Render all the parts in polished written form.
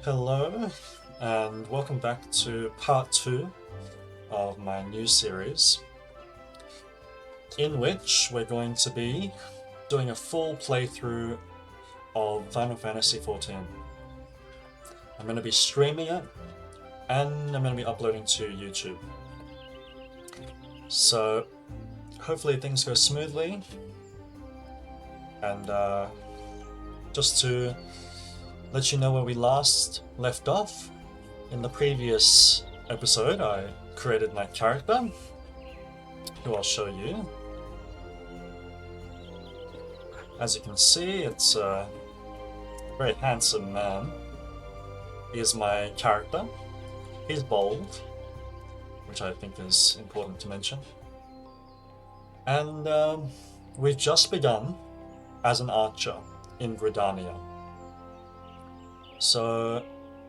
Hello, and welcome back to part 2 of my new series, in which we're going to be doing a full playthrough of Final Fantasy XIV. I'm going to be streaming it, and I'm going to be uploading to YouTube. So, hopefully things go smoothly, and just to let you know where we last left off, in the previous episode I created my character, who I'll show you. As you can see, it's a very handsome man. He is my character. He's bold, which I think is important to mention. And we've just begun as an archer in Gridania. So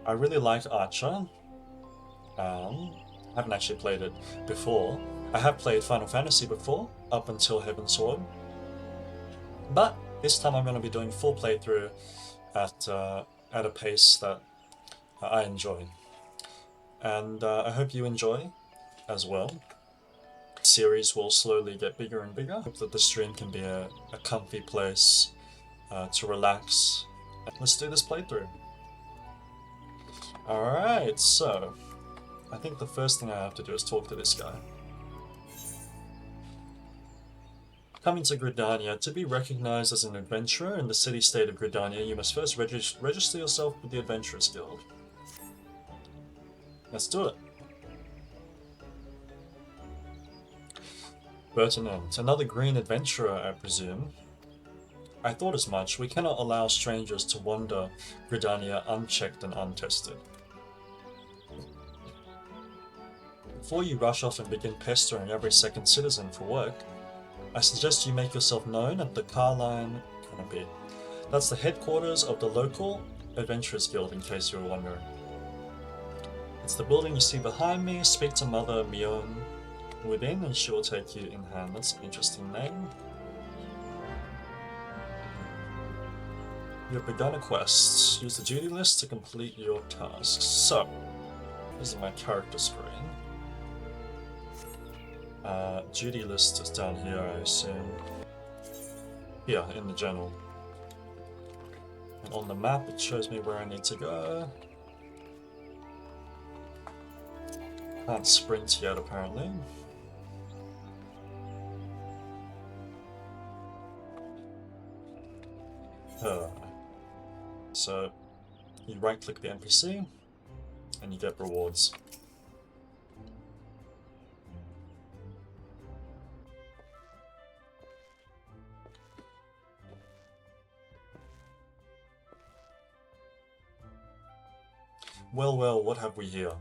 I really like Archer. Haven't actually played it before. I have played Final Fantasy before, up until Heavensward. But this time I'm going to be doing full playthrough at a pace that I enjoy. And I hope you enjoy as well. The series will slowly get bigger and bigger. I hope that the stream can be a comfy place to relax. Let's do this playthrough. Alright, so I think the first thing I have to do is talk to this guy. Coming to Gridania. To be recognized as an adventurer in the city-state of Gridania, you must first register yourself with the Adventurers Guild. Let's do it. Bertinant, another green adventurer, I presume. I thought as much. We cannot allow strangers to wander Gridania unchecked and untested. Before you rush off and begin pestering every second citizen for work, I suggest you make yourself known at the Carline Canopy. That's the headquarters of the local Adventurers Guild, in case you were wondering. It's the building you see behind me. Speak to Mother Miounne within and she will take you in hand. That's an interesting name. You've begun a quest. Use the duty list to complete your tasks. So, this is my character screen. Duty list is down here, I assume. Here, in the journal. And on the map it shows me where I need to go. Can't sprint yet, apparently. So, you right-click the NPC, and you get rewards. Well, what have we here?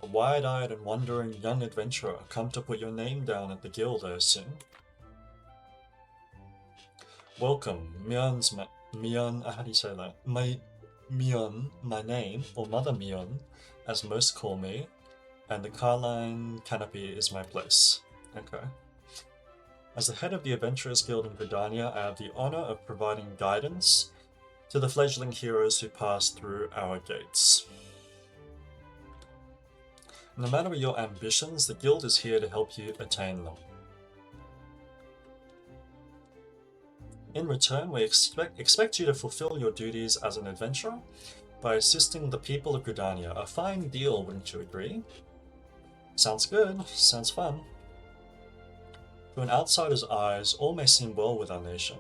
A wide-eyed and wondering young adventurer, come to put your name down at the guild, I assume. Welcome, Miounne, how do you say that? Miounne, my name, or Mother Miounne, as most call me, and the Carline Canopy is my place. Okay. As the head of the Adventurers Guild in Gridania, I have the honor of providing guidance to the fledgling heroes who pass through our gates. No matter your ambitions, the guild is here to help you attain them. In return, we expect you to fulfill your duties as an adventurer by assisting the people of Gridania. A fine deal, wouldn't you agree? Sounds good, sounds fun. To an outsider's eyes, all may seem well with our nation,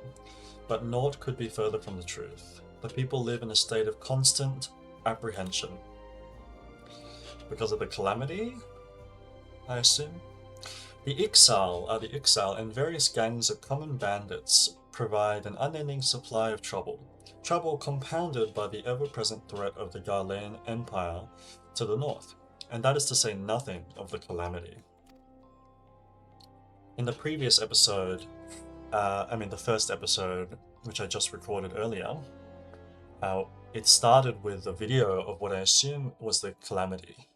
but naught could be further from the truth. The people live in a state of constant apprehension. Because of the calamity, I assume? The Ixal and various gangs of common bandits provide an unending supply of trouble. Trouble compounded by the ever-present threat of the Garlean Empire to the north, and that is to say nothing of the calamity. In the previous episode, the first episode, which I just recorded earlier, it started with a video of what I assume was the calamity.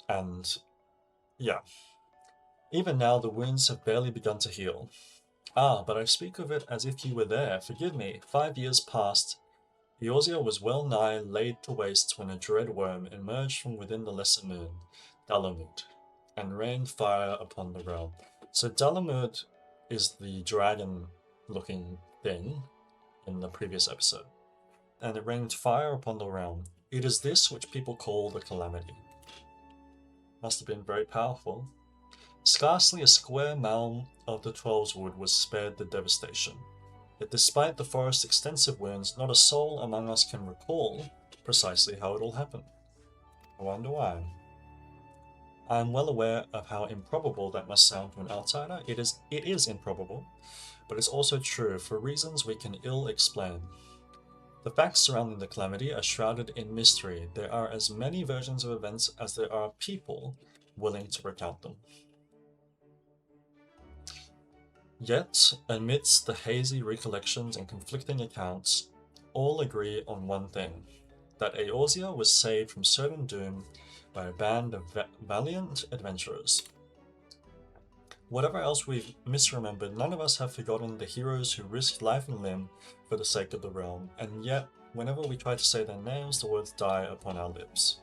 And yeah, even now the wounds have barely begun to heal. Ah, but I speak of it as if you were there. Forgive me. 5 years passed. Eorzea was well nigh laid to waste when a dread worm emerged from within the lesser moon, Dalamud, and rained fire upon the realm. So Dalamud is the dragon-looking thing in the previous episode, and it rained fire upon the realm. It is this which people call the Calamity. Must have been very powerful. Scarcely a square mile of the Twelveswood was spared the devastation. Yet despite the forest's extensive wounds, not a soul among us can recall precisely how it all happened. I wonder why. I am well aware of how improbable that must sound to an outsider. It is improbable, but it's also true for reasons we can ill explain. The facts surrounding the calamity are shrouded in mystery. There are as many versions of events as there are people willing to recount them. Yet, amidst the hazy recollections and conflicting accounts, all agree on one thing, that Eorzea was saved from certain doom by a band of valiant adventurers. Whatever else we've misremembered, none of us have forgotten the heroes who risked life and limb for the sake of the realm, and yet, whenever we try to say their names, the words die upon our lips.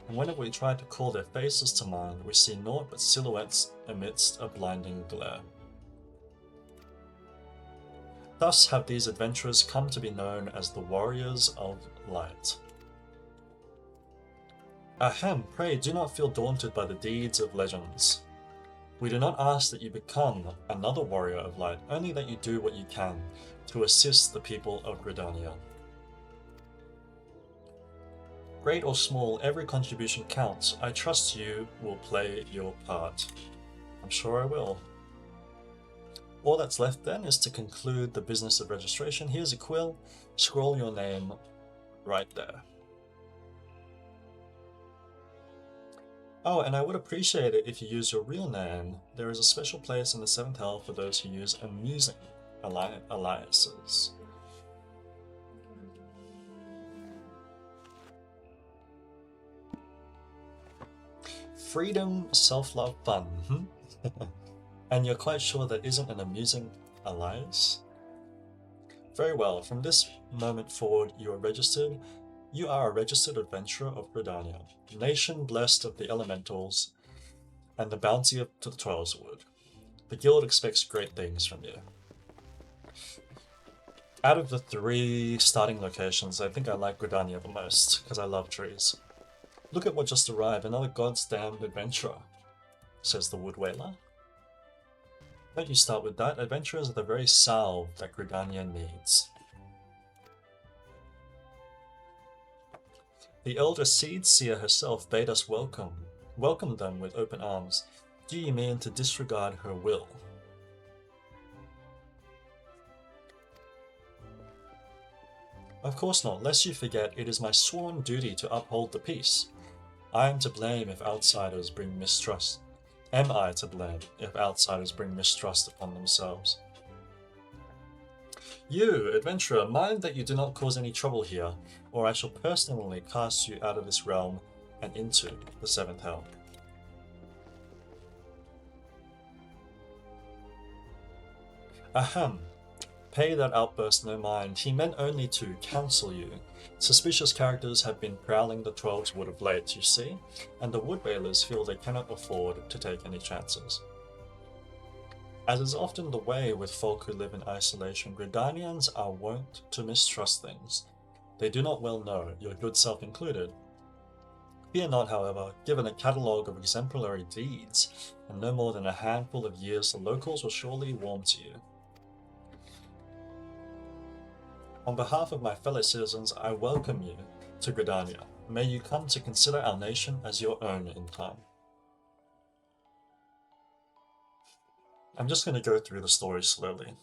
And whenever we try to call their faces to mind, we see naught but silhouettes amidst a blinding glare. Thus have these adventurers come to be known as the Warriors of Light. Ahem, pray do not feel daunted by the deeds of legends. We do not ask that you become another Warrior of Light, only that you do what you can to assist the people of Gridania. Great or small, every contribution counts. I trust you will play your part. I'm sure I will. All that's left then is to conclude the business of registration. Here's a quill. Scroll your name right there. Oh, and I would appreciate it if you use your real name. There is a special place in the 7th Hell for those who use amusing aliases. Freedom, self-love, fun. And you're quite sure that isn't an amusing alias? Very well, from this moment forward you are registered. You are a registered adventurer of Gridania, nation blessed of the elementals, and the bounty of the Twelveswood. The guild expects great things from you. Out of the 3 starting locations, I think I like Gridania the most, because I love trees. Look at what just arrived, another god's damned adventurer, says the Wood Wailer. Don't you start with that. Adventurers are the very salve that Gridania needs. The elder Seed Seer herself bade us welcome them with open arms. Do you mean to disregard her will? Of course not, lest you forget, it is my sworn duty to uphold the peace. I am to blame if outsiders bring mistrust. Am I to blame if outsiders bring mistrust upon themselves? You, adventurer, mind that you do not cause any trouble here, or I shall personally cast you out of this realm and into the 7th Hell. Ahem. Pay that outburst no mind. He meant only to counsel you. Suspicious characters have been prowling the Twelveswood of late, you see, and the Wood Whalers feel they cannot afford to take any chances. As is often the way with folk who live in isolation, Gridanians are wont to mistrust things. They do not well know, your good self included. Fear not, however, given a catalogue of exemplary deeds, and no more than a handful of years, the locals will surely warm to you. On behalf of my fellow citizens, I welcome you to Gridania. May you come to consider our nation as your own in time. I'm just going to go through the story slowly.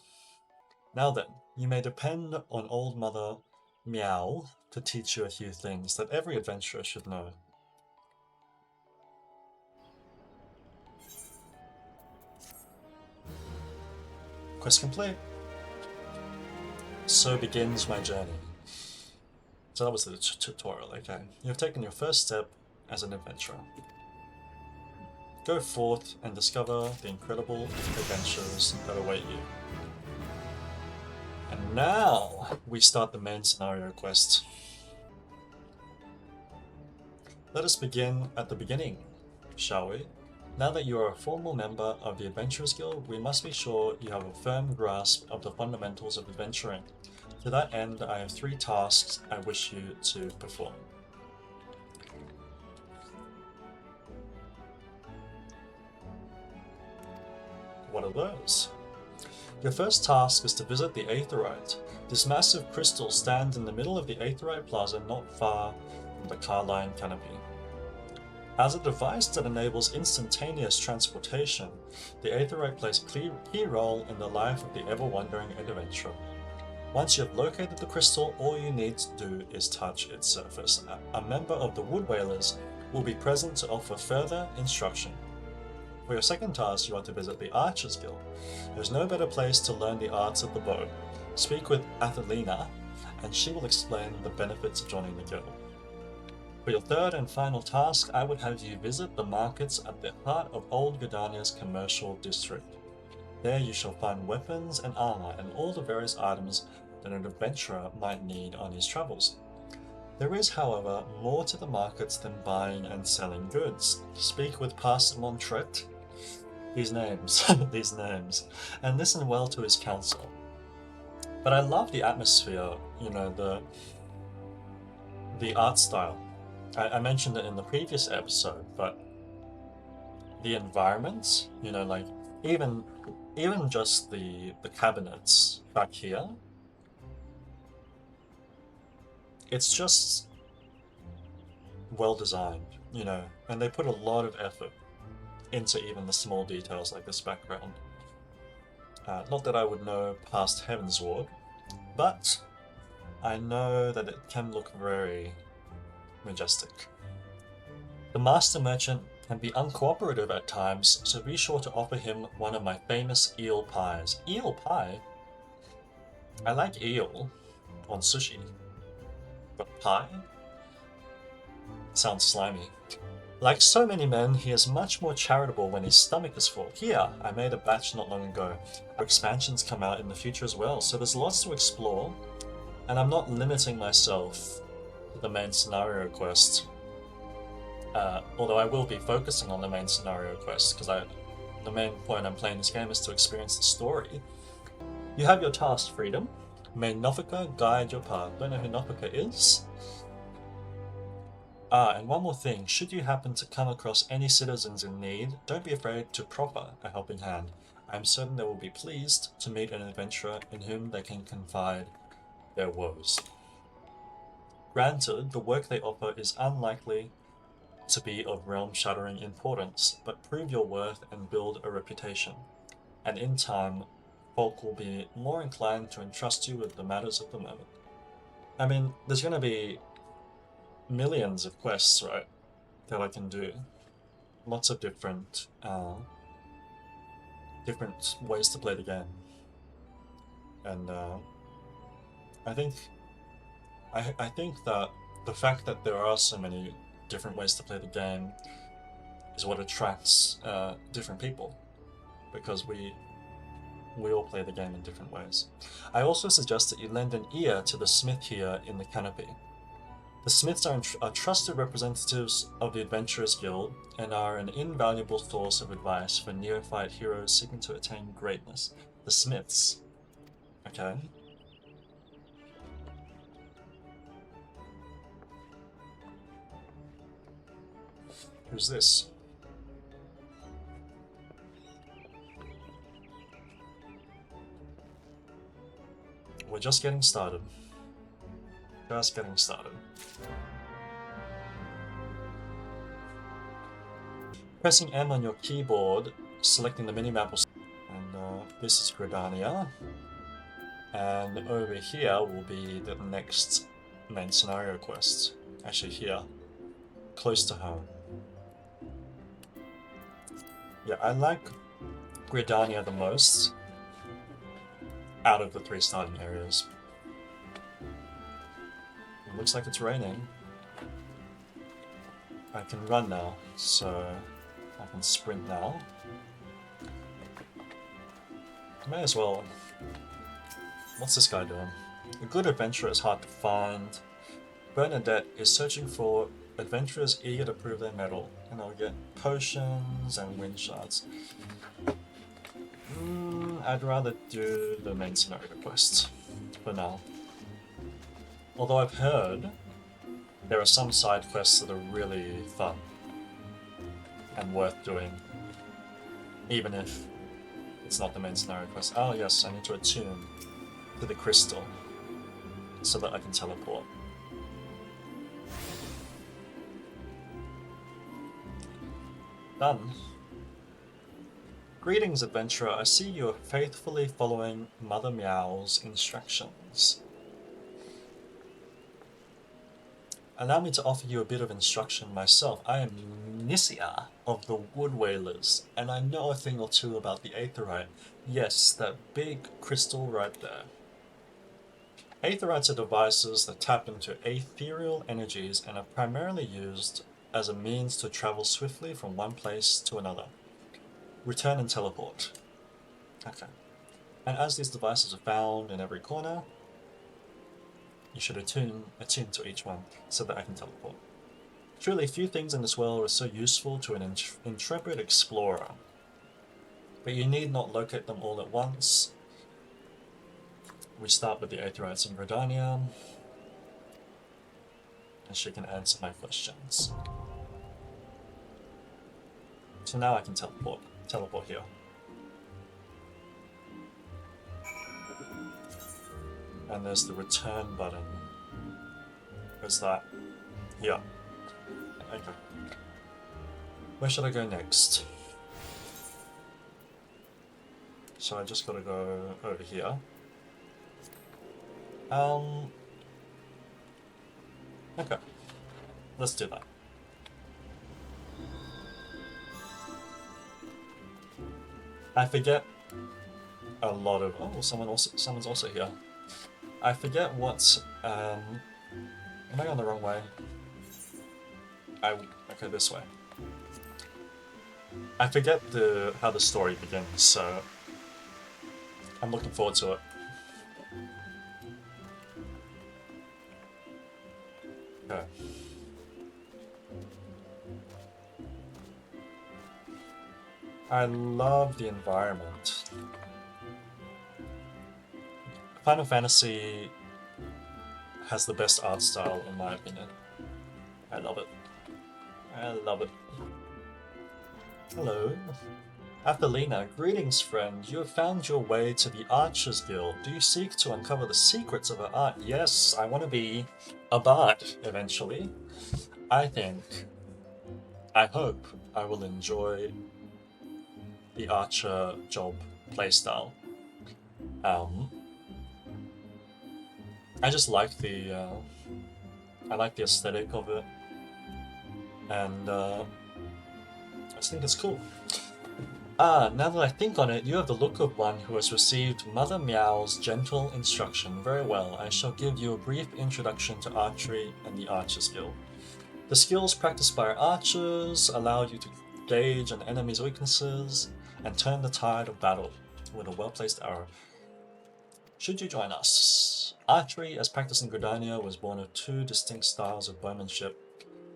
Now then, you may depend on old Mother Miounne to teach you a few things that every adventurer should know. Quest complete. So begins my journey. So that was the tutorial, okay. You have taken your first step as an adventurer. Go forth and discover the incredible adventures that await you. And now we start the main scenario quest. Let us begin at the beginning, shall we? Now that you are a formal member of the Adventurers Guild, we must be sure you have a firm grasp of the fundamentals of adventuring. To that end, I have 3 tasks I wish you to perform. What are those? Your first task is to visit the Aetheryte. This massive crystal stands in the middle of the Aetheryte Plaza not far from the Carline Canopy. As a device that enables instantaneous transportation, the Aetheryte plays a key role in the life of the ever-wandering adventurer. Once you have located the crystal, all you need to do is touch its surface. A member of the Wood Whalers will be present to offer further instruction. For your second task, you want to visit the Archers Guild. There's no better place to learn the arts of the bow. Speak with Athelina, and she will explain the benefits of joining the guild. For your third and final task, I would have you visit the markets at the heart of Old Gridania's commercial district. There you shall find weapons and armor and all the various items that an adventurer might need on his travels. There is, however, more to the markets than buying and selling goods. Speak with Pastor Montret, these names, and listen well to his counsel. But I love the atmosphere, you know, the art style. I mentioned it in the previous episode, but the environment, you know, like even just the cabinets back here, it's just well designed, you know, and they put a lot of effort into even the small details like this background. Not that I would know past Heavensward, but I know that it can look very majestic. The Master Merchant can be uncooperative at times, so be sure to offer him one of my famous eel pies. Eel pie? I like eel on sushi, but pie? Sounds slimy. Like so many men, he is much more charitable when his stomach is full. Here, I made a batch not long ago. Our expansions come out in the future as well, so there's lots to explore, and I'm not limiting myself to the main scenario quest. Although I will be focusing on the main scenario quest, because the main point I'm playing this game is to experience the story. You have your task, Freedom. May Nofika guide your path. Don't know who Nofika is? And one more thing, should you happen to come across any citizens in need, don't be afraid to proffer a helping hand. I am certain they will be pleased to meet an adventurer in whom they can confide their woes. Granted, the work they offer is unlikely to be of realm-shattering importance, but prove your worth and build a reputation. And in time, folk will be more inclined to entrust you with the matters of the moment. I mean, there's going to be millions of quests, right, that I can do. Lots of different ways to play the game. And I think that the fact that there are so many different ways to play the game is what attracts different people, because we all play the game in different ways. I also suggest that you lend an ear to the smith here in the canopy. The smiths are trusted representatives of the Adventurers Guild and are an invaluable source of advice for neophyte heroes seeking to attain greatness. The smiths. Okay. Who's this? We're just getting started. Just getting started. Pressing M on your keyboard, selecting the minimap will... And this is Gridania. And over here will be the next main scenario quest. Actually here. Close to home. Yeah, I like Gridania the most out of the 3 starting areas. It looks like it's raining. I can run now, so I can sprint now. May as well. What's this guy doing? A good adventurer is hard to find. Bernadette is searching for adventurers eager to prove their mettle, and I'll get potions and wind shards. I'd rather do the main scenario quest for now. Although I've heard there are some side quests that are really fun and worth doing, even if it's not the main scenario quest. Oh yes, I need to attune to the crystal so that I can teleport. Done. Greetings, adventurer. I see you are faithfully following Mother Miounne's instructions. Allow me to offer you a bit of instruction myself. I am Nisia of the Wood Whalers, and I know a thing or two about the Aetheryte. Yes, that big crystal right there. Aetherites are devices that tap into ethereal energies and are primarily used as a means to travel swiftly from one place to another. Return and teleport. Okay. And as these devices are found in every corner, you should attune to each one so that I can teleport. Truly, few things in this world are so useful to an intrepid explorer. But you need not locate them all at once. We start with the Aetherites in Gridania, and she can answer my questions. So now I can teleport here. And there's the return button. Where's that? Here. Okay. Where should I go next? So I just gotta go over here. Okay. Let's do that. I forget a lot of... Oh, someone's also here. I forget what... Am I going the wrong way? Okay, this way. I forget how the story begins, so... I'm looking forward to it. Okay. I love the environment. Final Fantasy has the best art style in my opinion. I love it. I love it. Hello. Athelina, greetings friend. You have found your way to the Archers Guild. Do you seek to uncover the secrets of her art? Yes, I want to be a bard eventually. I hope I will enjoy the archer job playstyle. I just like the aesthetic of it, and I just think it's cool. Now that I think on it, you have the look of one who has received Mother Miounne's gentle instruction. Very well, I shall give you a brief introduction to archery and the Archers Guild. The skills practiced by archers allow you to gauge an enemy's weaknesses and turn the tide of battle with a well-placed arrow. Should you join us? Archery, as practiced in Gridania, was born of two distinct styles of bowmanship.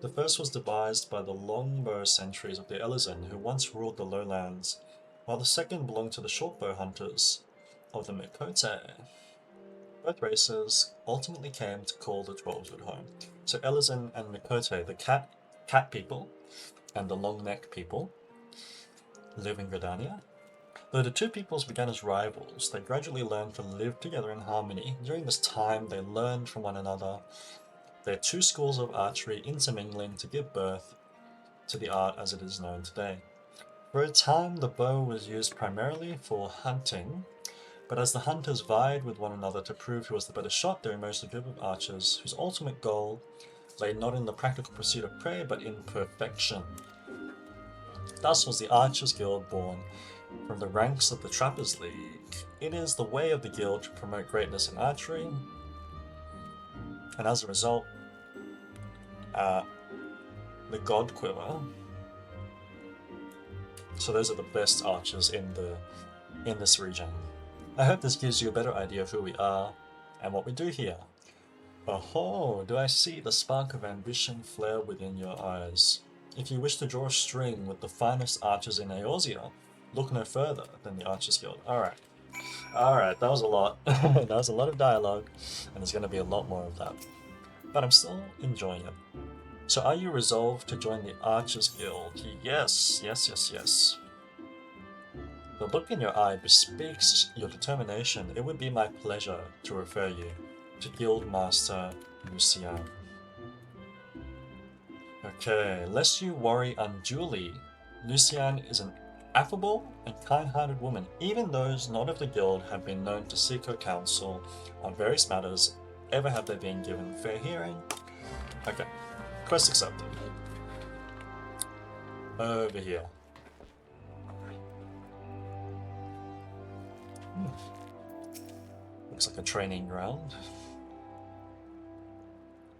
The first was devised by the longbow sentries of the Elezen, who once ruled the lowlands, while the second belonged to the shortbow hunters of the Mikote. Both races ultimately came to call the Dwarves home. So Elezen and Mikote, the cat people, and the long-neck people, live in Gridania. Though the two peoples began as rivals, they gradually learned to live together in harmony. During this time, they learned from one another, their two schools of archery intermingling to give birth to the art as it is known today. For a time, the bow was used primarily for hunting, but as the hunters vied with one another to prove who was the better shot, there emerged a group of archers whose ultimate goal lay not in the practical pursuit of prey, but in perfection. Thus was the Archers Guild born from the ranks of the Trappers League. It is the way of the guild to promote greatness in archery, and as a result, the God Quiver So those are the best archers in this region. I hope this gives you a better idea of who we are and what we do here. Oh, do I see the spark of ambition flare within your eyes? If you wish to draw a string with the finest archers in Eorzea, look no further than the Archers Guild. Alright. Alright, that was a lot. That was a lot of dialogue, and there's going to be a lot more of that. But I'm still enjoying it. So are you resolved to join the Archers Guild? Yes, yes, yes, yes. The look in your eye bespeaks your determination. It would be my pleasure to refer you to Guild Master Lucian. Okay, lest you worry unduly, Lucian is an affable and kind-hearted woman. Even those not of the guild have been known to seek her counsel on various matters. Ever have they been given fair hearing? Okay, quest accepted. Over here. Looks like a training ground.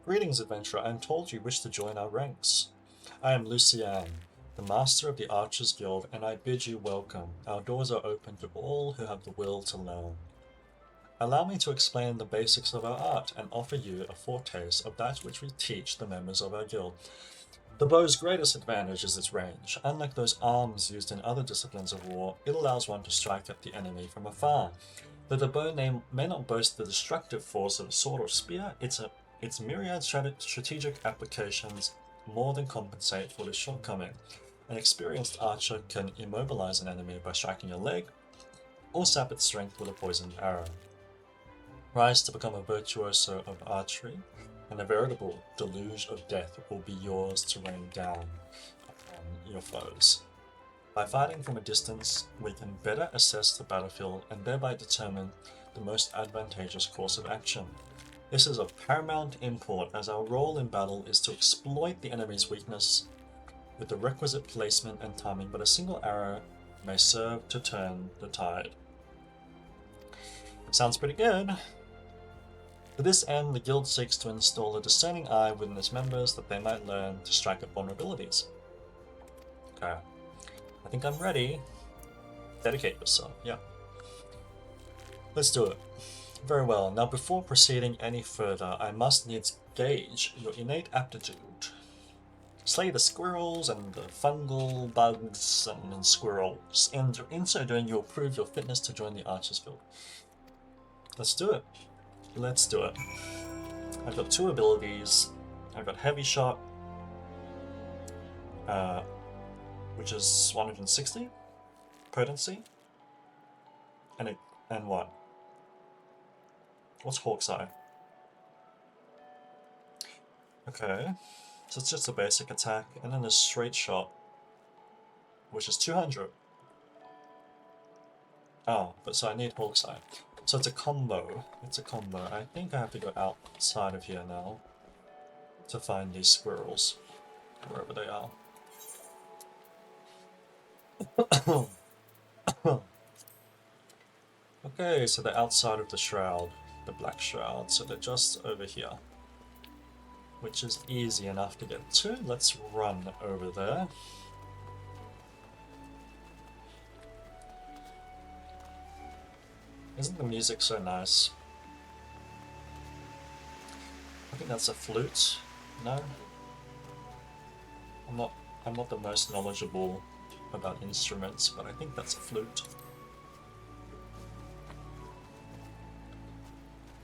Greetings, adventurer. I am told you wish to join our ranks. I am Lucian, the master of the Archers Guild, and I bid you welcome. Our doors are open to all who have the will to learn. Allow me to explain the basics of our art and offer you a foretaste of that which we teach the members of our guild. The bow's greatest advantage is its range. Unlike those arms used in other disciplines of war, it allows one to strike at the enemy from afar. Though the bow may not boast the destructive force of a sword or spear, its myriad strategic applications more than compensate for this shortcoming. An experienced archer can immobilize an enemy by striking a leg, or sap its strength with a poisoned arrow. Rise to become a virtuoso of archery, and a veritable deluge of death will be yours to rain down upon your foes. By fighting from a distance, we can better assess the battlefield and thereby determine the most advantageous course of action. This is of paramount import, as our role in battle is to exploit the enemy's weakness with the requisite placement and timing, but a single arrow may serve to turn the tide. Sounds pretty good. To this end, the guild seeks to install a discerning eye within its members that they might learn to strike at vulnerabilities. Okay. I think I'm ready. Dedicate yourself, yeah. Let's do it. Very well, now before proceeding any further, I must needs gauge your innate aptitude. Slay the squirrels and the fungal bugs and squirrels, and in so doing you'll prove your fitness to join the Archers Guild. Let's do it. Let's do it. I've got two abilities. I've got Heavy Shot, which is 160 potency, and what? What's Hawk's Eye? Okay, so it's just a basic attack, and then there's Straight Shot, which is 200. Oh, but so I need Hawk's Eye. So it's a combo. It's a combo. I think I have to go outside of here now to find these squirrels, wherever they are. Okay, so they're outside of the shroud, the Black Shroud, so they're just over here, which is easy enough to get to. Let's run over there. Isn't the music so nice? I think that's a flute. No? I'm not the most knowledgeable about instruments, but I think that's a flute.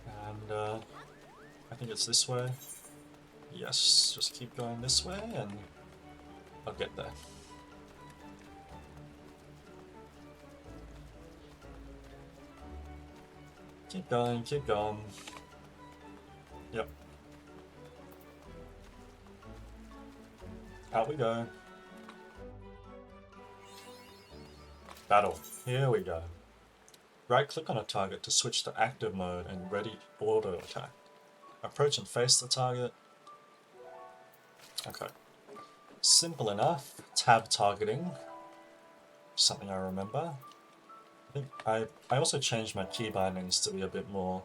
And I think it's this way. Yes, just keep going this way and I'll get there. Keep going, keep going. Yep. Out we go. Battle. Here we go. Right-click on a target to switch to active mode and ready auto attack. Approach and face the target. Okay. Simple enough. Tab targeting. Something I remember. I think I also changed my key bindings to be a bit more,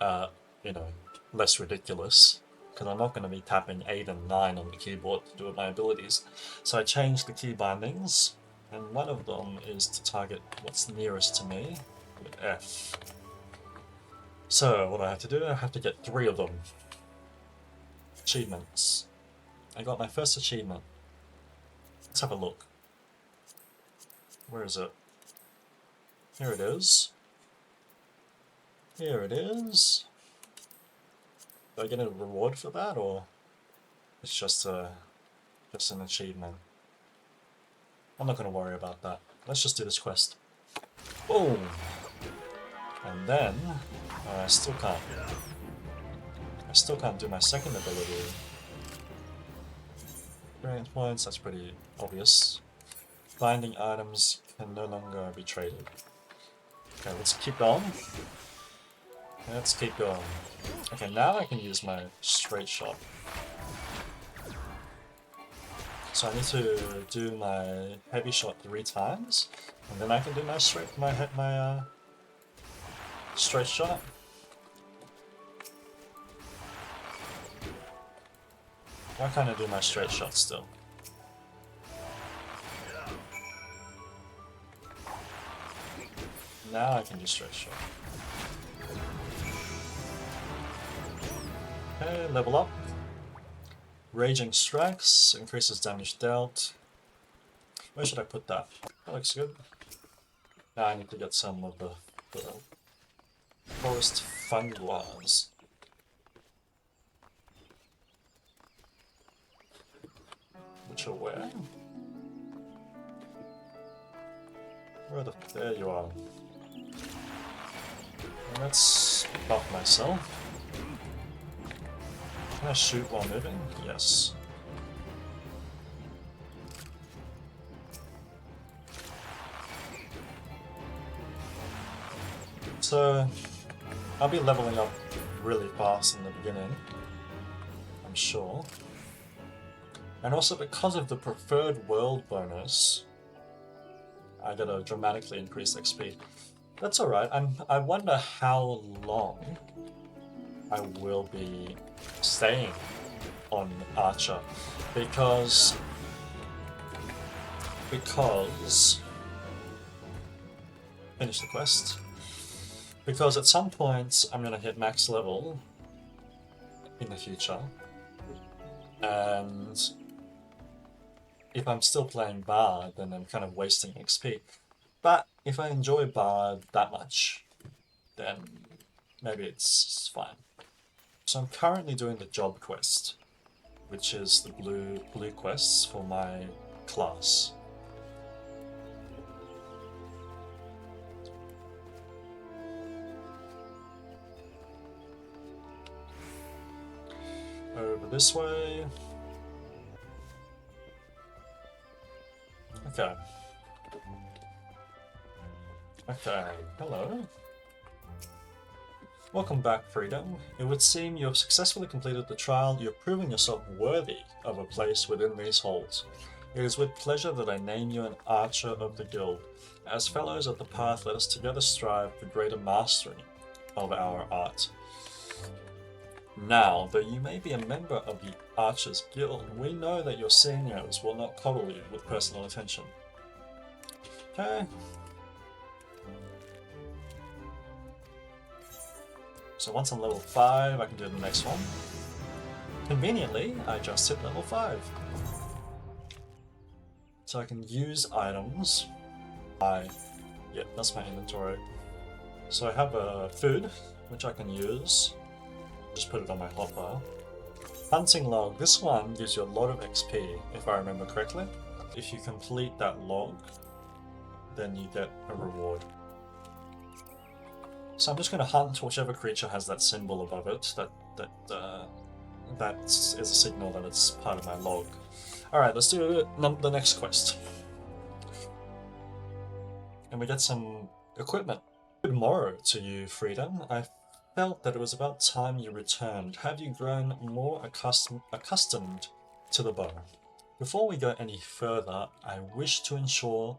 you know, less ridiculous. Because I'm not going to be tapping 8 and 9 on the keyboard to do my abilities. So I changed the key bindings And one of them is to target what's nearest to me with F. So what I have to do, I have to get 3 of them. Achievements. I got my first achievement. Let's have a look. Where is it? Here it is. Here it is. Do I get a reward for that, or it's just an achievement? I'm not going to worry about that. Let's just do this quest. Boom! And then, I still can't do my second ability. Experience points, that's pretty obvious. Binding items can no longer be traded. Okay, let's keep going. Let's keep going. Okay, now I can use my straight shot. So I need to do my heavy shot 3 times, and then I can do my straight shot. Why can't I do my straight shot still? Now I can do straight shot. Okay, level up. Raging Strikes increases damage dealt. Where should I put that? That looks good. Now I need to get some of the forest funguars. Which are where? Where the... There you are. And let's buff myself. Can I shoot while moving? Yes. So, I'll be leveling up really fast in the beginning, I'm sure. And also because of the preferred world bonus, I get a dramatically increased XP. That's alright, I wonder how long I will be staying on Archer, because finish the quest. Because at some point I'm gonna hit max level in the future, and if I'm still playing Bard, then I'm kind of wasting XP. But if I enjoy Bard that much, then maybe it's fine. So I'm currently doing the job quest, which is the blue quests for my class. Over this way. Okay. Okay, hello. Welcome back, Freedom. It would seem you have successfully completed the trial. You have proven yourself worthy of a place within these halls. It is with pleasure that I name you an Archer of the Guild. As fellows of the path, let us together strive for greater mastery of our art. Now, though you may be a member of the Archers Guild, we know that your seniors will not coddle you with personal attention. Okay. So once I'm level 5, I can do the next one. Conveniently, I just hit level 5. So I can use items. Yeah, that's my inventory. So I have food, which I can use. Just put it on my hopper. Hunting log. This one gives you a lot of XP, if I remember correctly. If you complete that log, then you get a reward. So I'm just going to hunt whichever creature has that symbol above it. That is a signal that it's part of my log. Alright, let's do the next quest. And we get some equipment. Good morrow to you, Freedom. I felt that it was about time you returned. Have you grown more accustomed to the bow? Before we go any further, I wish to ensure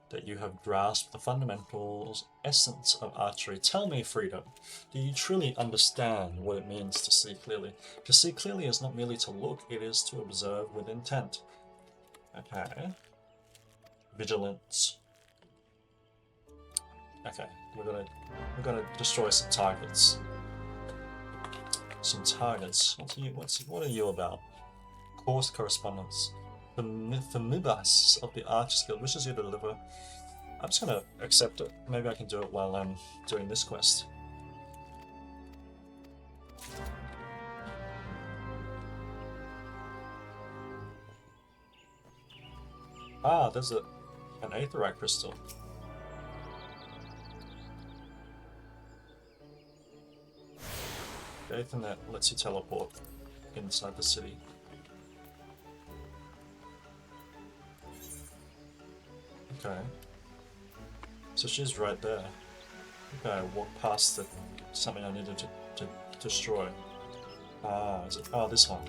that you have grasped the fundamentals essence of archery. Tell me, Freedom, do you truly understand what it means to see clearly? To see clearly is not merely to look, it is to observe with intent. Okay. vigilance. Okay, we're gonna destroy some targets. Some targets. What are you about? Course correspondence. The Famibas of the Archers Guild wishes you to deliver. I'm just gonna accept it. Maybe I can do it while I'm doing this quest. Ah, there's an Aetheryte crystal. The Aethernet lets you teleport inside the city. Okay. So she's right there. Okay, I walked past something I needed to destroy. Ah, is it? Oh, this one.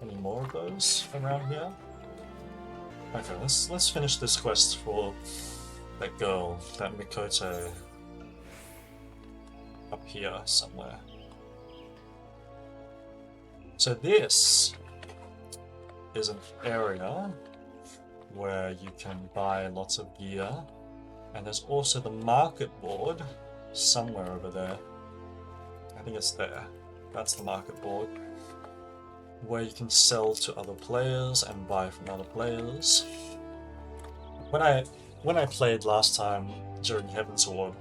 Any more of those around here? Okay, let's finish this quest for that girl, that Mikoto, up here somewhere. So this is an area where you can buy lots of gear, and there's also the market board somewhere over there. I think it's there. That's the market board, where you can sell to other players and buy from other players. When I played last time during Heavensward,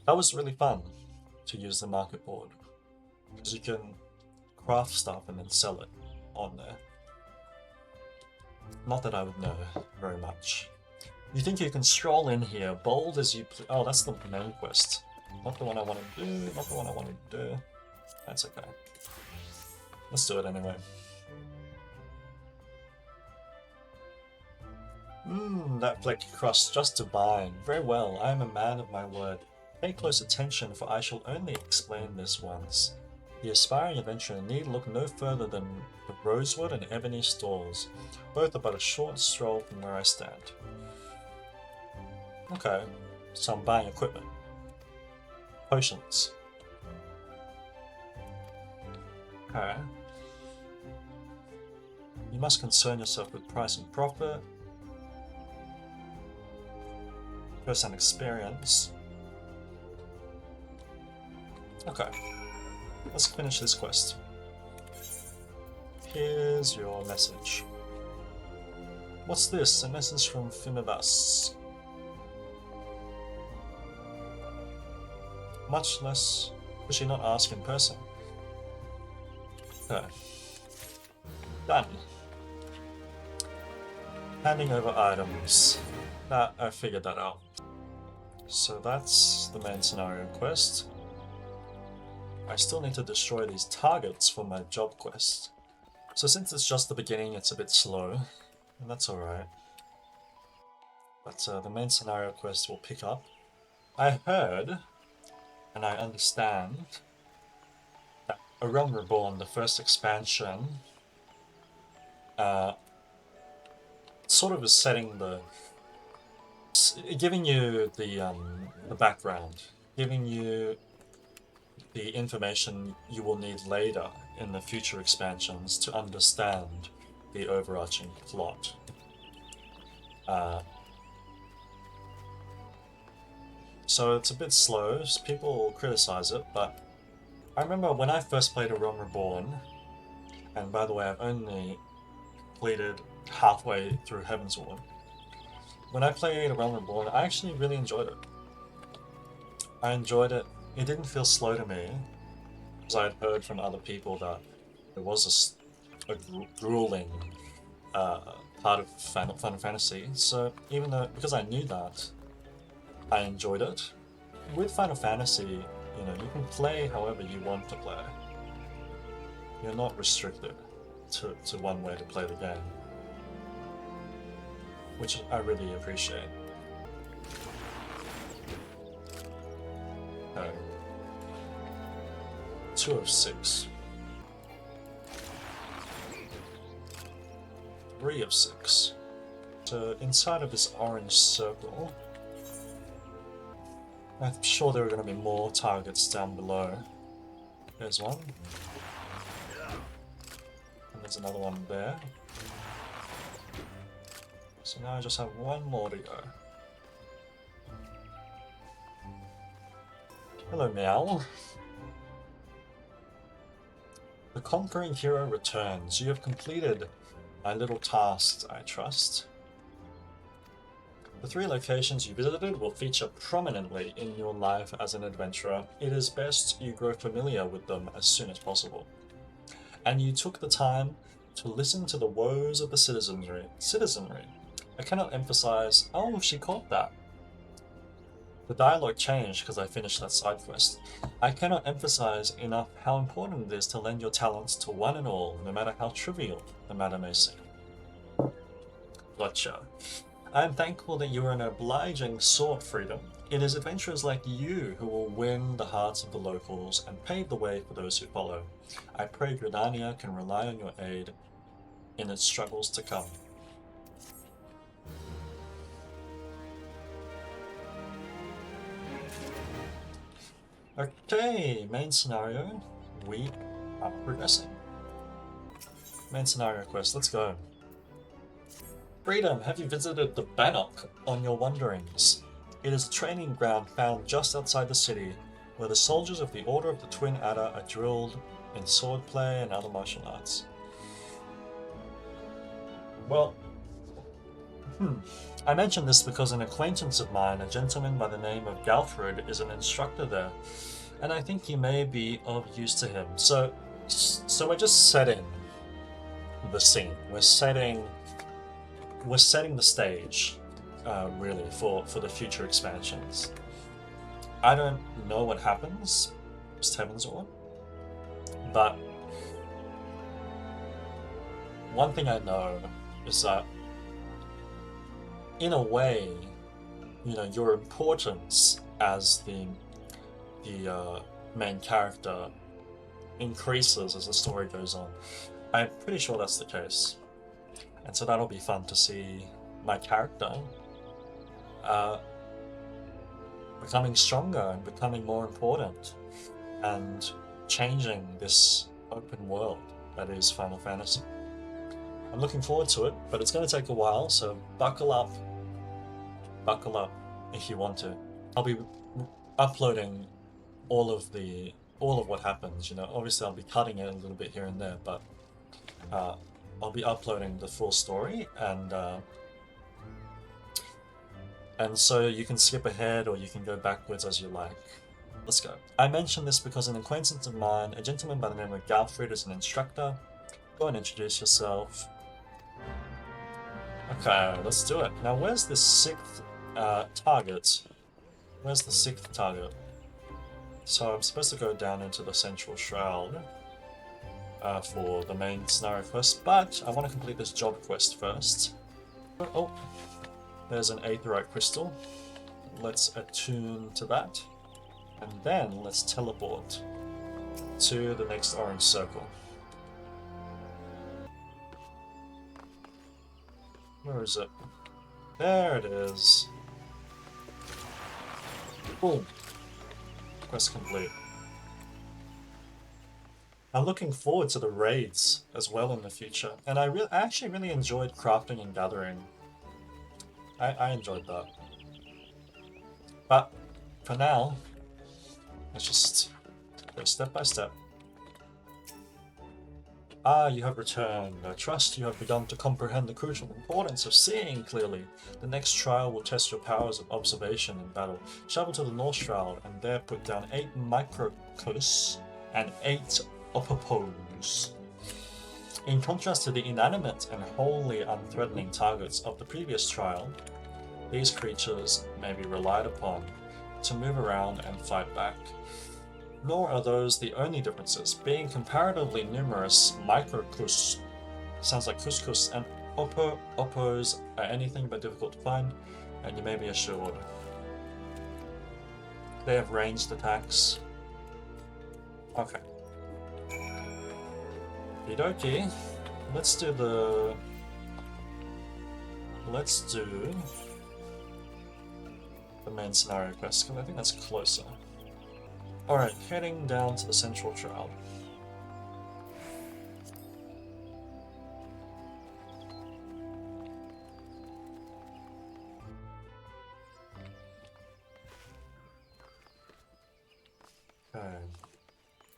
that was really fun to use the market board, because you can craft stuff and then sell it on there. Not that I would know very much. You think you can stroll in here, bold as you please. Oh, that's the main quest. Not the one I want to do, not the one I want to do. That's okay. Let's do it anyway. That fleck crust just divine. Very well, I am a man of my word. Pay close attention, for I shall only explain this once. The aspiring adventurer need look no further than the rosewood and ebony stores. Both are but a short stroll from where I stand. Okay, so I'm buying equipment. Potions. Okay. You must concern yourself with price and profit. First-hand experience. Okay. Let's finish this quest. Here's your message. What's this? A message from Famibas. Much less does she not ask in person. Okay. Done. Handing over items. I figured that out. So that's the main scenario quest. I still need to destroy these targets for my job quest. So since it's just the beginning, it's a bit slow, and that's alright. But the main scenario quest will pick up. I heard, and I understand, that A Realm Reborn, the first expansion, sort of is setting giving you the background, giving you the information you will need later in the future expansions to understand the overarching plot. So it's a bit slow, people criticize it, but I remember when I first played A Realm Reborn, and by the way, I've only completed halfway through Heavensward. When I played A Realm Reborn, I actually really enjoyed it. I enjoyed it. It didn't feel slow to me, because I had heard from other people that it was a grueling part of Final Fantasy. So even though, because I knew that, I enjoyed it. With Final Fantasy, you know, you can play however you want to play. You're not restricted to one way to play the game, which I really appreciate. Okay. 2 of 6. 3 of 6. So inside of this orange circle, I'm sure there are going to be more targets down below. There's one. There's another one there. So now I just have one more to go. Hello, Miounne. The conquering hero returns. You have completed my little tasks, I trust. The 3 locations you visited will feature prominently in your life as an adventurer. It is best you grow familiar with them as soon as possible. And you took the time to listen to the woes of the citizenry. I cannot emphasize... Oh, she caught that. The dialogue changed because I finished that side quest. I cannot emphasize enough how important it is to lend your talents to one and all, no matter how trivial the matter may seem. Gotcha. I am thankful that you are an obliging sword freedom. It is adventurers like you who will win the hearts of the locals and pave the way for those who follow. I pray Gridania can rely on your aid in its struggles to come. Okay, main scenario. We are progressing. Main scenario quest, let's go. Freedom, have you visited the Bannock on your wanderings? It is a training ground found just outside the city, where the soldiers of the Order of the Twin Adder are drilled in swordplay and other martial arts. Well, I mention this because an acquaintance of mine, a gentleman by the name of Galfred, is an instructor there, and I think he may be of use to him. So we're just setting the scene. We're setting the stage, really, for the future expansions. I don't know what happens post Heavensward, but one thing I know is that, in a way, you know, your importance as the main character increases as the story goes on. I'm pretty sure that's the case. And so that'll be fun to see my character becoming stronger and becoming more important and changing this open world that is Final Fantasy. I'm looking forward to it, but it's going to take a while, so buckle up if you want to. I'll be uploading all of what happens, you know. Obviously I'll be cutting it a little bit here and there, but I'll be uploading the full story, and so you can skip ahead or you can go backwards as you like. Let's go. I mention this because an acquaintance of mine, a gentleman by the name of Galfred, is an instructor. Go and introduce yourself. Okay, let's do it. Now, where's the 6th target? Where's the 6th target? So I'm supposed to go down into the Central Shroud for the main scenario quest, but I want to complete this job quest first. Oh, there's an Aetheryte crystal. Let's attune to that, and then let's teleport to the next orange circle. Where is it? There it is. Boom. Quest complete. I'm looking forward to the raids as well in the future, and I actually really enjoyed crafting and gathering. I enjoyed that. But for now, let's just go step by step. Ah, you have returned. I trust you have begun to comprehend the crucial importance of seeing clearly. The next trial will test your powers of observation in battle. Travel to the North Shroud and there put down 8 microcos and 8 opopos. In contrast to the inanimate and wholly unthreatening targets of the previous trial, these creatures may be relied upon to move around and fight back. Nor are those the only differences. Being comparatively numerous, microcus sounds like couscous, and oppos are anything but difficult to find, and you may be assured. They have ranged attacks. Okay. Okie, let's do the main scenario quest, because I think that's closer. Alright, heading down to the Central Shroud.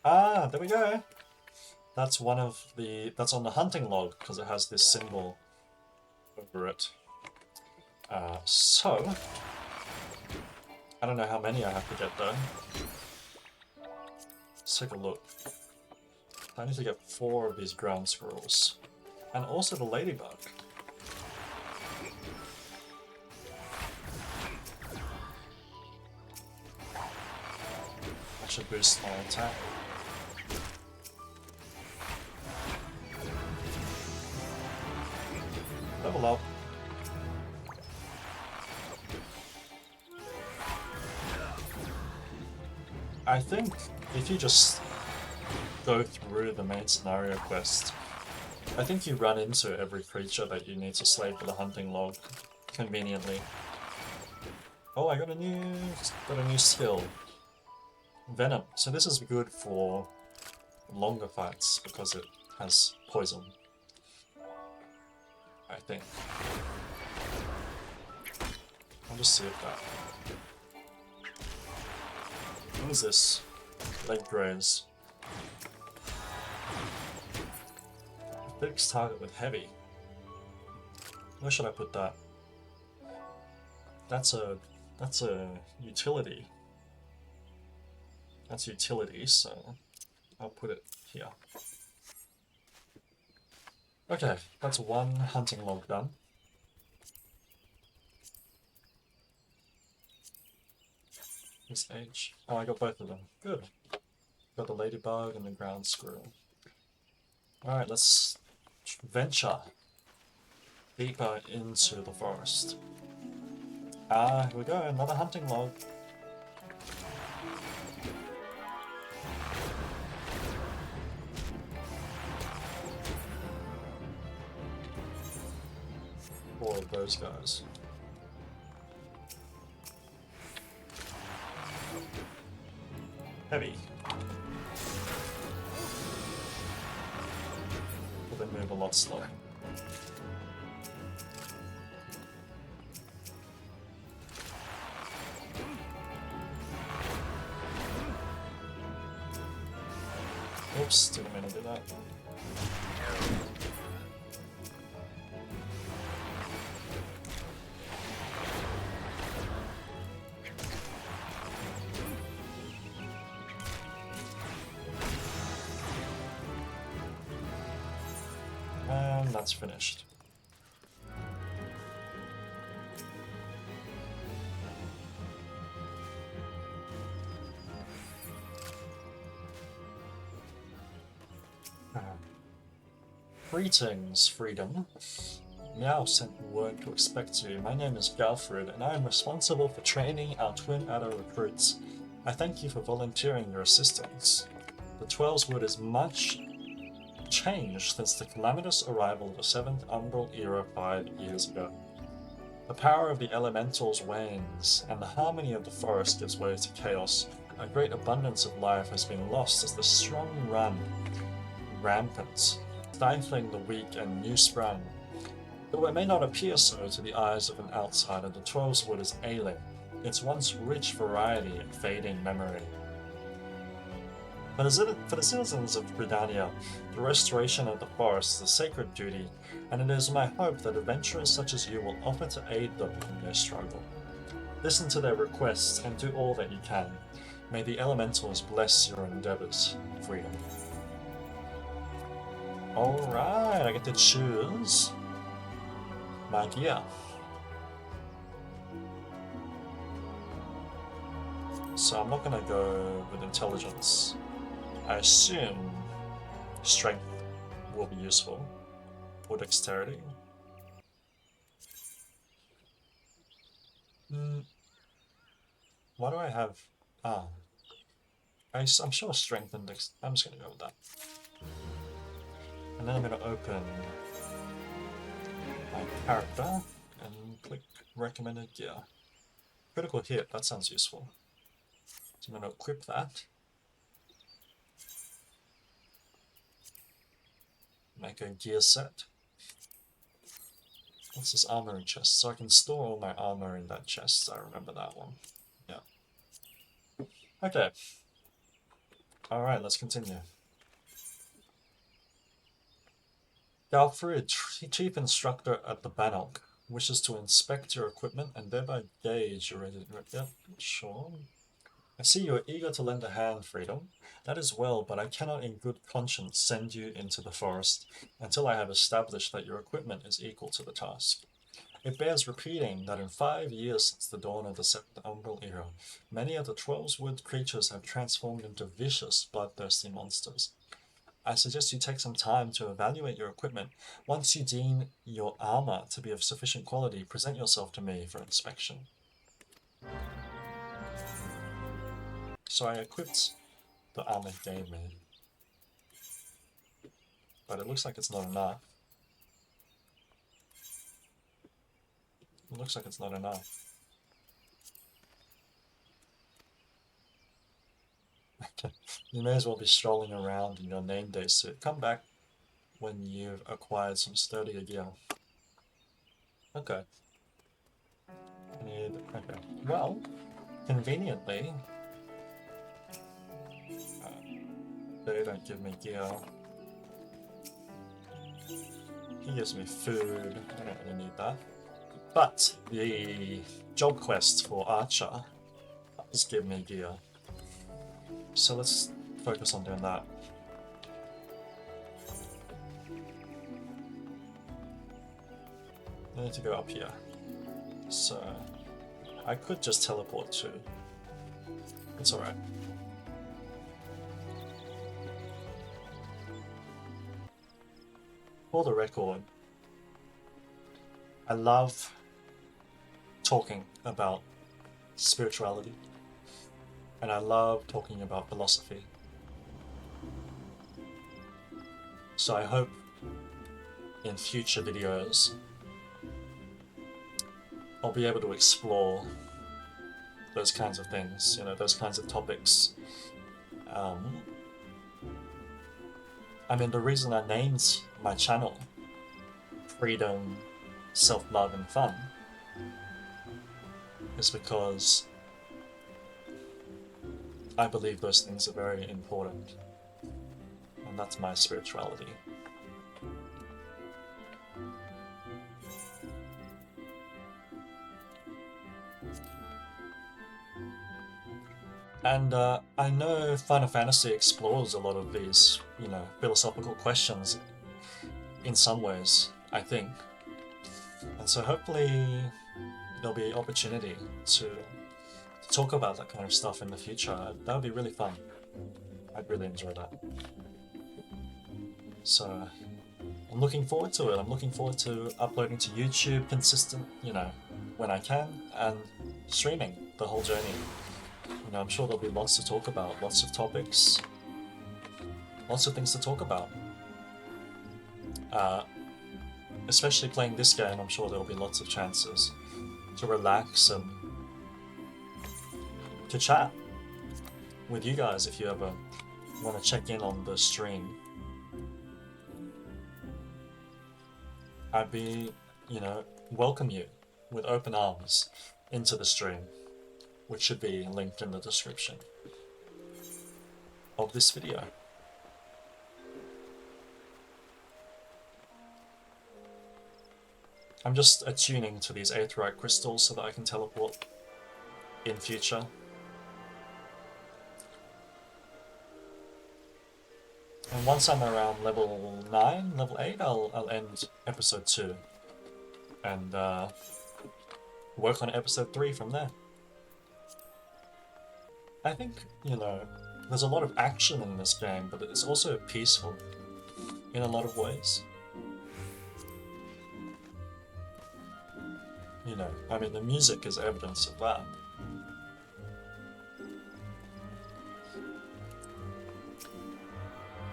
Ah, there we go. That's one of the... That's on the hunting log, because it has this symbol over it. So... I don't know how many I have to get, though. Let's take a look. I need to get 4 of these ground squirrels. And also the ladybug. That should boost my attack. Level up. I think if you just go through the main scenario quest, I think you run into every creature that you need to slay for the hunting log conveniently. Oh, I got a new skill. Venom. So this is good for longer fights because it has poison. I think. I'll just see if that... What is this? Leg graze. Fixed target with heavy. Where should I put that? That's a utility. That's utility, so I'll put it here. Okay, that's one hunting log done. This age. Oh, I got both of them. Good. Got the ladybug and the ground squirrel. Alright, let's venture deeper into the forest. Ah, here we go, another hunting log. Four of those guys. Heavy. But they move a lot slower. Oops, didn't mean to do that. And that's finished. Greetings, Freedom. Meow sent word to expect you. My name is Galfred, and I am responsible for training our twin adder recruits. I thank you for volunteering your assistance. The Twelveswood is much changed since the calamitous arrival of the 7th Umbral Era 5 years ago. The power of the elementals wanes, and the harmony of the forest gives way to chaos. A great abundance of life has been lost as the strong run rampant, stifling the weak and new sprung. Though it may not appear so to the eyes of an outsider, the Twelveswood is ailing, its once rich variety in fading memory. For the citizens of Gridania, the restoration of the forest is a sacred duty, and it is my hope that adventurers such as you will offer to aid them in their struggle. Listen to their requests and do all that you can. May the elementals bless your endeavors, Freedom. Alright, I get to choose my gear. So I'm not going to go with intelligence. I assume strength will be useful, or dexterity. Why do I have... I'm sure strength and dex... I'm just going to go with that. And then I'm going to open my character and click recommended gear. Critical hit, that sounds useful. So I'm going to equip that. Make a gear set. What's this armory chest? So I can store all my armor in that chest. I remember that one. Yeah. Okay. Alright, let's continue. Galfrid, Chief Instructor at the Bannock, wishes to inspect your equipment and thereby gauge your readiness. Yep, sure. I see you are eager to lend a hand, Freedom. That is well, but I cannot in good conscience send you into the forest until I have established that your equipment is equal to the task. It bears repeating that in 5 years since the dawn of the Seventh Umbral Era, many of the Trollswood creatures have transformed into vicious, bloodthirsty monsters. I suggest you take some time to evaluate your equipment. Once you deem your armor to be of sufficient quality, present yourself to me for inspection. So I equipped the armor it gave me, but it looks like it's not enough. It looks like it's not enough. You may as well be strolling around in your name day suit. Come back when you've acquired some sturdier gear. Okay. Okay. Well, conveniently, they don't give me gear. He gives me food. I don't really need that. But the job quest for Archer does give me gear. So let's focus on doing that. I need to go up here. So I could just teleport too. It's alright. For the record, I love talking about spirituality, and I love talking about philosophy. So I hope in future videos I'll be able to explore those kinds of things, you know, those kinds of topics. I mean, the reason I named my channel Freedom, Self-Love and Fun is because I believe those things are very important, and that's my spirituality. And I know Final Fantasy explores a lot of these, you know, philosophical questions in some ways, I think. And so hopefully there'll be opportunity to talk about that kind of stuff in the future. That would be really fun. I'd really enjoy that. So I'm looking forward to it. I'm looking forward to uploading to YouTube consistent, you know, when I can, and streaming the whole journey. You know, I'm sure there'll be lots to talk about, lots of topics, lots of things to talk about. Especially playing this game, I'm sure there'll be lots of chances to relax and to chat with you guys if you ever want to check in on the stream. I'd be, you know, welcome you with open arms into the stream, which should be linked in the description of this video. I'm just attuning to these Aetheryte crystals so that I can teleport in future. And once I'm around level 9, level 8, I'll end episode 2 and work on episode 3 from there. I think, you know, there's a lot of action in this game, but it's also peaceful in a lot of ways. You know, I mean, the music is evidence of that.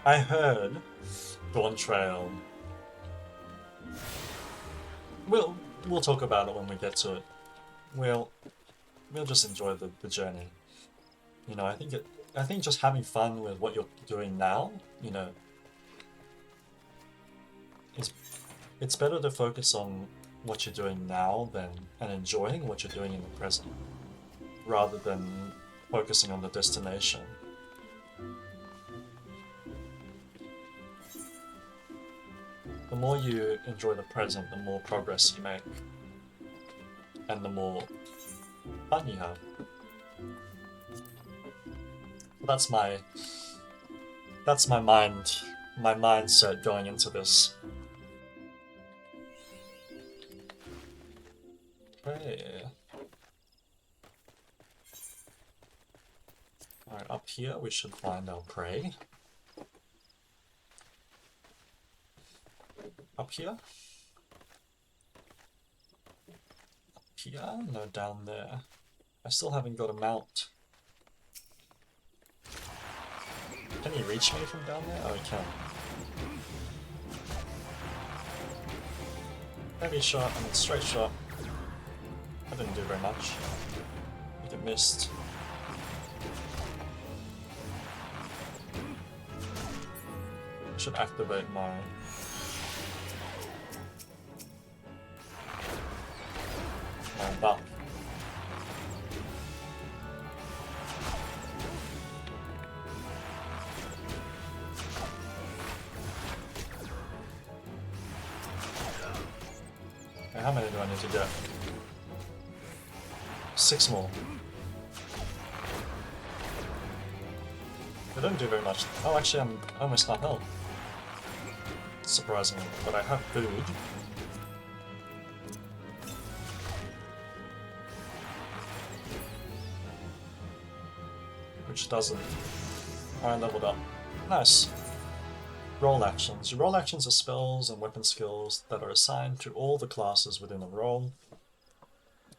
I heard Dawn Trail. We'll talk about it when we get to it. We'll just enjoy the journey. You know, I think just having fun with what you're doing now, you know, it's better to focus on what you're doing now and enjoying what you're doing in the present, rather than focusing on the destination. The more you enjoy the present, the more progress you make. And the more fun you have. That's my mindset going into this. Okay. Alright, up here we should find our prey. Up here? Up here? No, down there. I still haven't got a mount. Can he reach me from down there? Oh, he can. Heavy shot and straight shot. I didn't do very much. I think it missed. I should activate my... buff. Okay, how many do I need to get? 6 more. They don't do very much. Oh, actually, I'm almost not health. Surprisingly, but I have food. Which doesn't. Alright, leveled up. Nice. Role actions. Your role actions are spells and weapon skills that are assigned to all the classes within a role.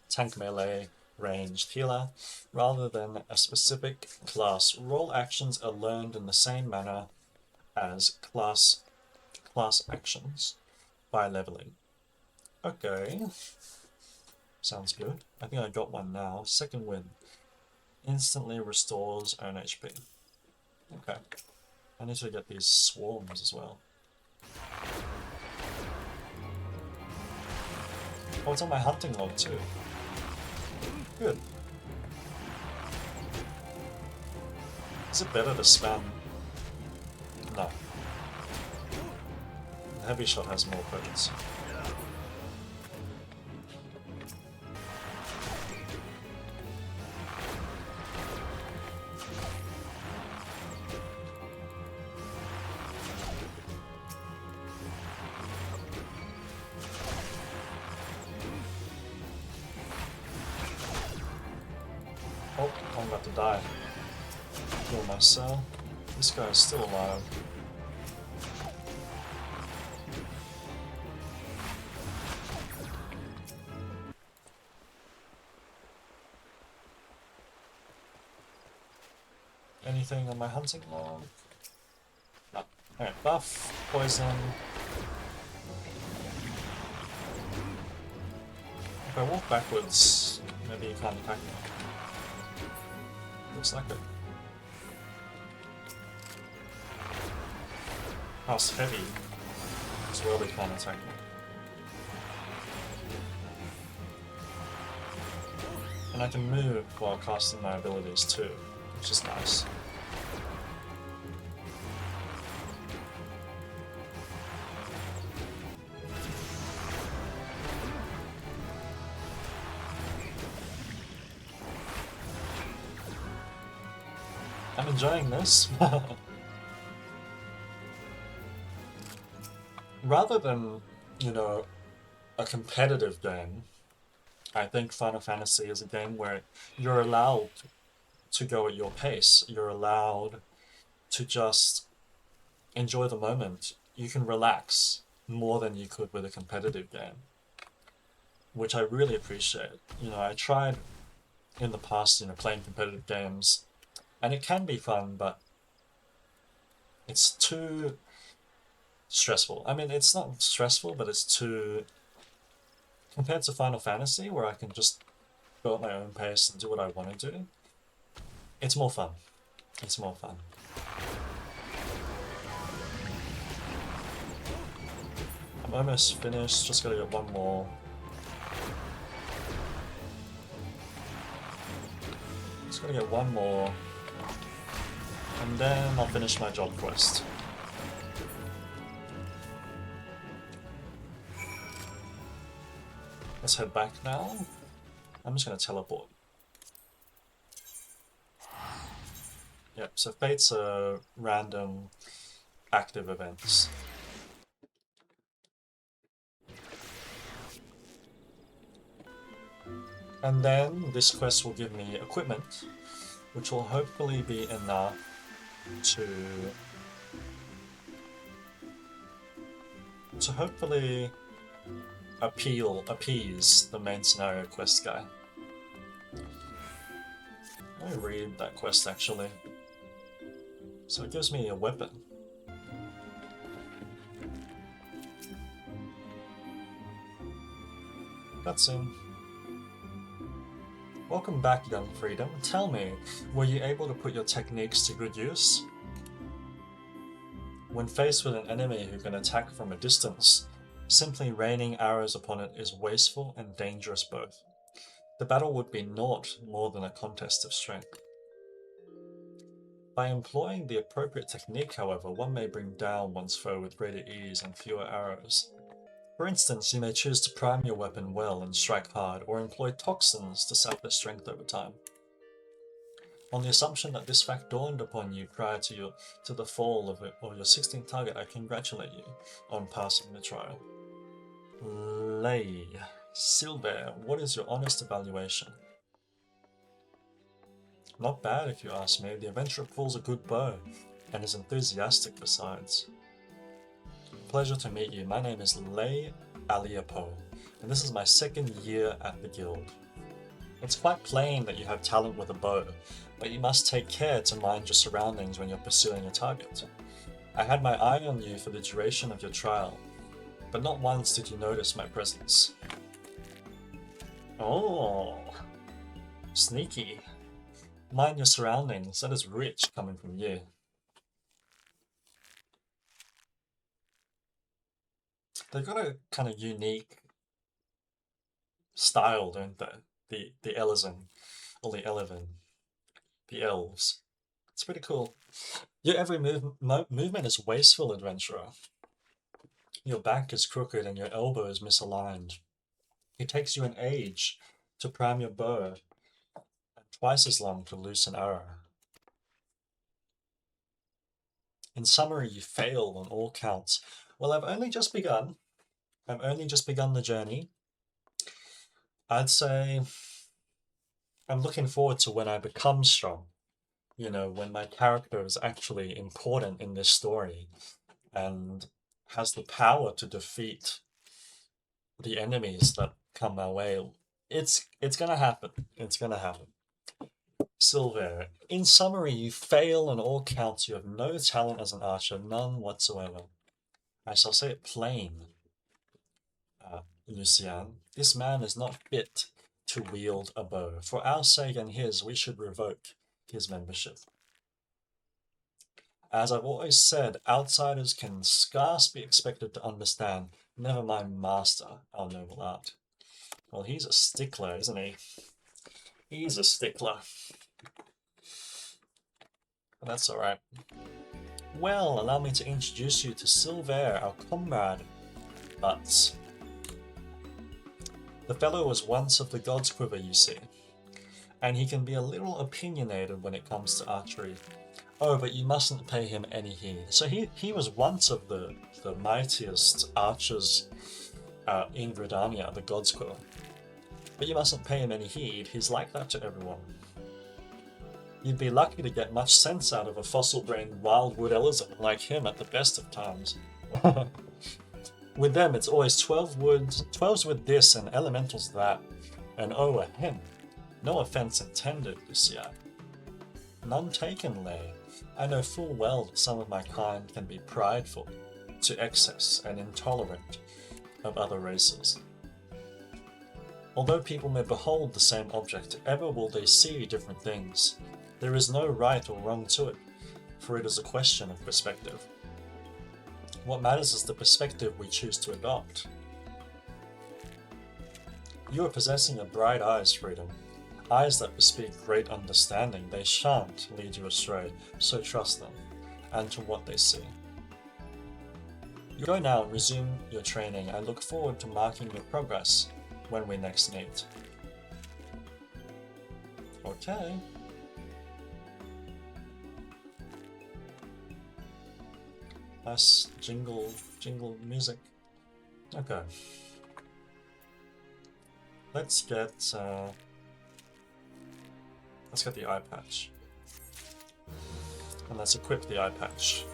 Tank, melee, ranged, healer, rather than a specific class. Role actions are learned in the same manner as class actions by leveling. Okay. Sounds good. I think I got one now. Second wind. Instantly restores own HP. Okay. I need to get these swarms as well. Oh, it's on my hunting log too. Good. Is it better to spam? No. The heavy shot has more potency. Oh, I'm about to die. Kill myself. This guy's still alive. Anything on my hunting log? No. Alright, buff, poison. If I walk backwards, maybe you can't attack me. Looks like it. House heavy as well, they can't attack me. And I can move while casting my abilities too, which is nice. I'm enjoying this. Rather than, you know, a competitive game, I think Final Fantasy is a game where you're allowed to go at your pace. You're allowed to just enjoy the moment. You can relax more than you could with a competitive game, which I really appreciate. You know, I tried in the past, you know, playing competitive games, and it can be fun, but it's too stressful. I mean, it's not stressful, but it's too... Compared to Final Fantasy, where I can just go at my own pace and do what I want to do, it's more fun. It's more fun. I'm almost finished, just gotta get one more. Just gotta get one more. And then I'll finish my job quest. let's head back now. I'm just going to teleport. Yep, so fates are random active events. And then this quest will give me equipment, which will hopefully be enough to hopefully appease the main scenario quest guy. Let me read that quest actually. So it gives me a weapon. That's in. Welcome back, young freedom. Tell me, were you able to put your techniques to good use? When faced with an enemy who can attack from a distance, simply raining arrows upon it is wasteful and dangerous both. The battle would be naught more than a contest of strength. By employing the appropriate technique, however, one may bring down one's foe with greater ease and fewer arrows. For instance, you may choose to prime your weapon well and strike hard, or employ toxins to sap their strength over time. On the assumption that this fact dawned upon you prior to the fall of your 16th target, I congratulate you on passing the trial. Lay. Silver, what is your honest evaluation? Not bad if you ask me. The adventurer pulls a good bow, and is enthusiastic besides. Pleasure to meet you. My name is Lay Aliapo, and this is my 2nd year at the guild. It's quite plain that you have talent with a bow, but you must take care to mind your surroundings when you're pursuing a target. I had my eye on you for the duration of your trial, but not once did you notice my presence. Oh, sneaky. Mind your surroundings, that is rich coming from you. They've got a kind of unique style, don't they? The Elezen, or the Eleven, the elves. It's pretty cool. Your every movement is wasteful, adventurer. Your back is crooked and your elbow is misaligned. It takes you an age to prime your bow, and twice as long to loose an arrow. In summary, you fail on all counts. Well, I've only just begun. I've only just begun the journey. I'd say I'm looking forward to when I become strong. You know, when my character is actually important in this story and has the power to defeat the enemies that come my way. It's gonna happen. It's gonna happen. Silver, in summary, you fail on all counts. You have no talent as an archer, none whatsoever. I shall say it plain, Lucian. This man is not fit to wield a bow. For our sake and his, we should revoke his membership. As I've always said, outsiders can scarce be expected to understand, never mind master our noble art. Well, he's a stickler, isn't he? He's a stickler. But that's alright. Well, allow me to introduce you to Silver, our comrade. But the fellow was once of the God's Quiver, you see, and he can be a little opinionated when it comes to archery. Oh, but you mustn't pay him any heed. So he was once of the mightiest archers in Gridania, the God's Quiver. But you mustn't pay him any heed, he's like that to everyone. You'd be lucky to get much sense out of a fossil-brained wildwood elezen like him at the best of times. With them, it's always 12s with this and elementals that, and oh, a hen. No offense intended, Lucia. None taken, Lay. I know full well that some of my kind can be prideful to excess and intolerant of other races. Although people may behold the same object, ever will they see different things. There is no right or wrong to it, for it is a question of perspective. What matters is the perspective we choose to adopt. You are possessing of bright eyes, Freedom. Eyes that bespeak great understanding. They shan't lead you astray, so trust them, and to what they see. You go now and resume your training. I look forward to marking your progress. when we next meet. Okay. Nice jingle music. Okay. Let's get the eye patch. And let's equip the eye patch.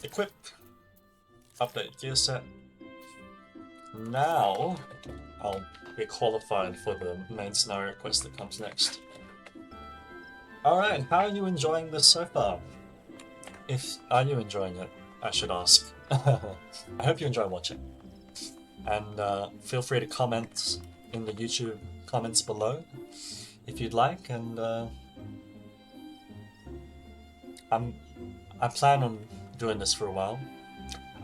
Equip. Update gear set. Now I'll be qualified for the main scenario quest that comes next. Alright, how are you enjoying this so far? Are you enjoying it? I should ask. I hope you enjoy watching. And feel free to comment in the YouTube comments below if you'd like, and I plan on doing this for a while.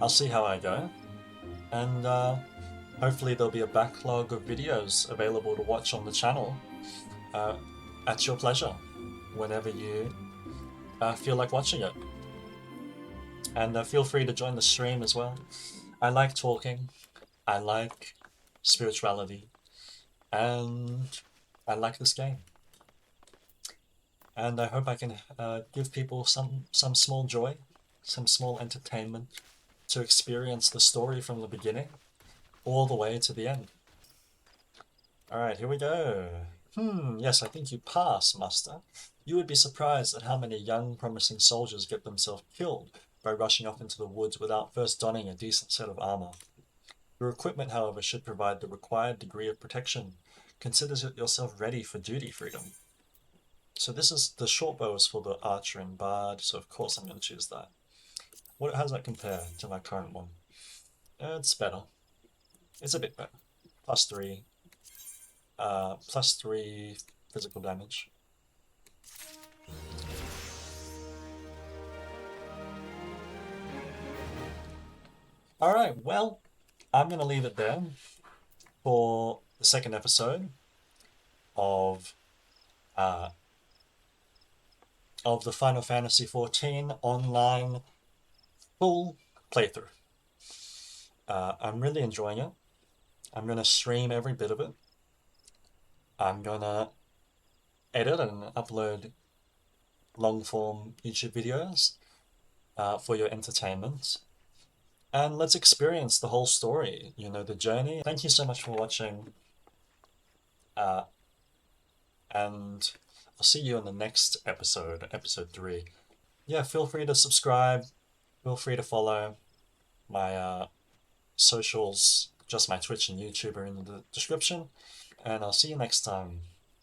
I'll see how I go, and hopefully there'll be a backlog of videos available to watch on the channel at your pleasure whenever you feel like watching it. And feel free to join the stream as well. I like talking, I like spirituality, and I like this game. And I hope I can give people some small joy, some small entertainment to experience the story from the beginning all the way to the end. Alright, here we go. Yes, I think you pass, Master. You would be surprised at how many young, promising soldiers get themselves killed by rushing off into the woods without first donning a decent set of armor. Your equipment, however, should provide the required degree of protection. Consider yourself ready for duty, Freedom. So this is the short bow is for the archer and bard, so of course I'm going to choose that. How does that compare to my current one? It's better. It's a bit better. +3. +3 physical damage. Alright, well, I'm going to leave it there for the second episode of the Final Fantasy XIV Online full playthrough. I'm really enjoying it. I'm going to stream every bit of it. I'm going to edit and upload long-form YouTube videos for your entertainment. And let's experience the whole story, you know, the journey. Thank you so much for watching. And I'll see you in the next episode, episode 3. Yeah, feel free to subscribe. Feel free to follow my socials, just my Twitch and YouTube are in the description. And I'll see you next time.